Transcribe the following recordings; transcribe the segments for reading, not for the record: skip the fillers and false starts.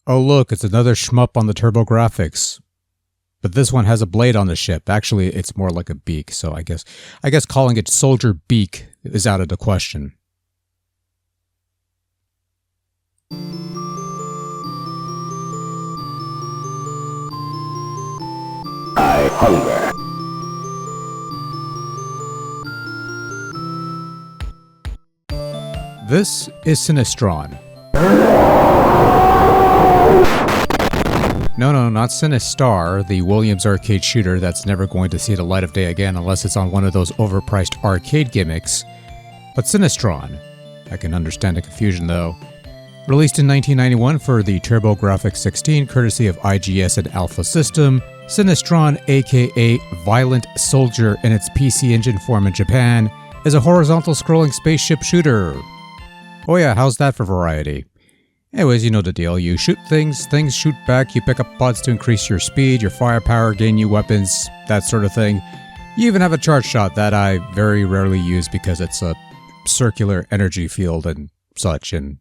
Oh look, it's another shmup on the TurboGrafx. But this one has a blade on the ship. Actually, it's more like a beak, so I guess calling it Soldier Beak is out of the question. I hunger. This is Sinistron. No, not Sinistar, the Williams arcade shooter that's never going to see the light of day again unless it's on one of those overpriced arcade gimmicks. But Sinistron. I can understand the confusion though. Released in 1991 for the TurboGrafx-16 courtesy of IGS and Alpha System, Sinistron, aka Violent Soldier in its PC Engine form in Japan, is a horizontal scrolling spaceship shooter. Oh yeah, how's that for variety? Anyways, you know the deal. You shoot things shoot back, you pick up pods to increase your speed, your firepower, gain new weapons, that sort of thing. You even have a charge shot that I very rarely use because it's a circular energy field and such, and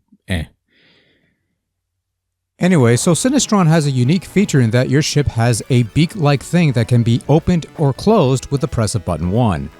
Anyway, so Sinistron has a unique feature in that your ship has a beak-like thing that can be opened or closed with the press of button 1.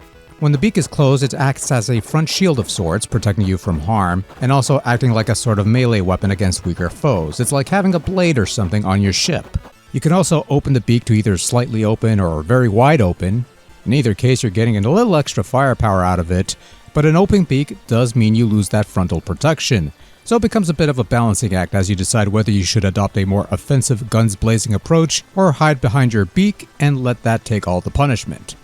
When the beak is closed, it acts as a front shield of sorts, protecting you from harm, and also acting like a sort of melee weapon against weaker foes. It's like having a blade or something on your ship. You can also open the beak to either slightly open or very wide open. In either case, you're getting a little extra firepower out of it, but an open beak does mean you lose that frontal protection. So it becomes a bit of a balancing act as you decide whether you should adopt a more offensive guns-blazing approach or hide behind your beak and let that take all the punishment.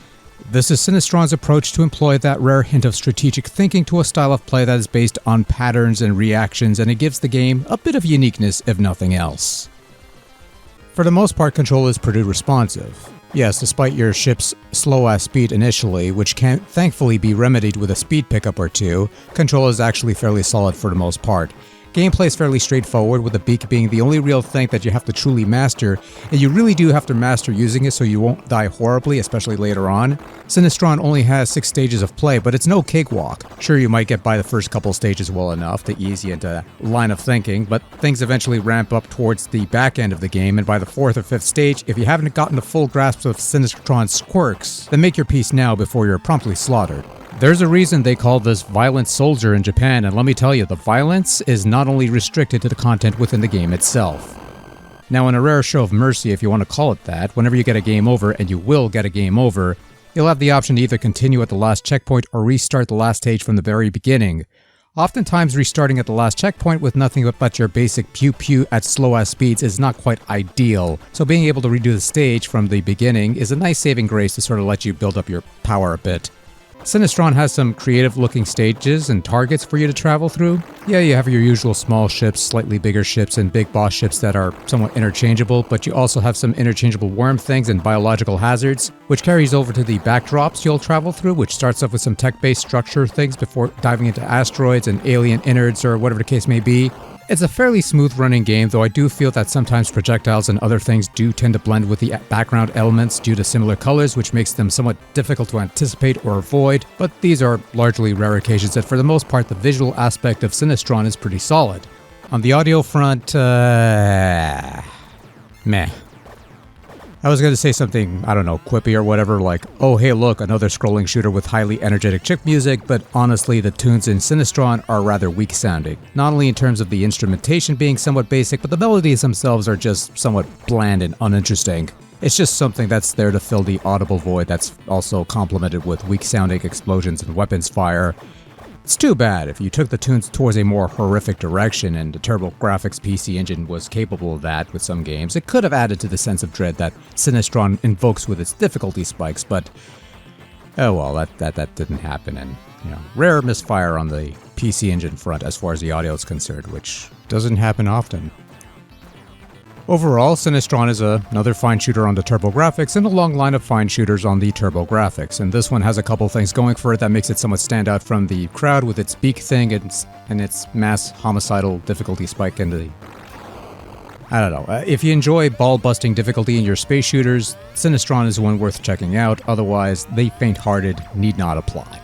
This is Sinistron's approach to employ that rare hint of strategic thinking to a style of play that is based on patterns and reactions, and it gives the game a bit of uniqueness if nothing else. For the most part, control is pretty responsive. Yes, despite your ship's slow-ass speed initially, which can thankfully be remedied with a speed pickup or two, control is actually fairly solid for the most part. Gameplay is fairly straightforward, with the beak being the only real thing that you have to truly master, and you really do have to master using it so you won't die horribly, especially later on. Sinistron only has 6 stages of play, but it's no cakewalk. Sure, you might get by the first couple stages well enough to ease you into line of thinking, but things eventually ramp up towards the back end of the game, and by the 4th or 5th stage, if you haven't gotten the full grasp of Sinistron's quirks, then make your peace now before you're promptly slaughtered. There's a reason they call this Violent Soldier in Japan, and let me tell you, the violence is not only restricted to the content within the game itself. Now, in a rare show of mercy, if you want to call it that, whenever you get a game over, and you will get a game over, you'll have the option to either continue at the last checkpoint or restart the last stage from the very beginning. Oftentimes, restarting at the last checkpoint with nothing but your basic pew-pew at slow-ass speeds is not quite ideal, so being able to redo the stage from the beginning is a nice saving grace to sort of let you build up your power a bit. Sinistron has some creative-looking stages and targets for you to travel through. Yeah, you have your usual small ships, slightly bigger ships, and big boss ships that are somewhat interchangeable, but you also have some interchangeable worm things and biological hazards, which carries over to the backdrops you'll travel through, which starts off with some tech-based structure things before diving into asteroids and alien innards or whatever the case may be. It's a fairly smooth-running game, though I do feel that sometimes projectiles and other things do tend to blend with the background elements due to similar colors, which makes them somewhat difficult to anticipate or avoid, but these are largely rare occasions, and for the most part, the visual aspect of Sinistron is pretty solid. On the audio front, meh. I was going to say something, I don't know, quippy or whatever, like, oh hey look, another scrolling shooter with highly energetic chick music, but honestly the tunes in Sinistron are rather weak sounding. Not only in terms of the instrumentation being somewhat basic, but the melodies themselves are just somewhat bland and uninteresting. It's just something that's there to fill the audible void that's also complemented with weak sounding explosions and weapons fire. It's too bad. If you took the tunes towards a more horrific direction, and the TurboGrafx PC engine was capable of that with some games, it could have added to the sense of dread that Sinistron invokes with its difficulty spikes, but oh well, that didn't happen, and rare misfire on the PC engine front as far as the audio is concerned, which doesn't happen often. Overall, Sinistron is another fine shooter on the TurboGrafx and a long line of fine shooters on the TurboGrafx, and this one has a couple things going for it that makes it somewhat stand out from the crowd with its beak thing and its mass homicidal difficulty spike and the... I don't know. If you enjoy ball-busting difficulty in your space shooters, Sinistron is one worth checking out, otherwise the faint-hearted need not apply.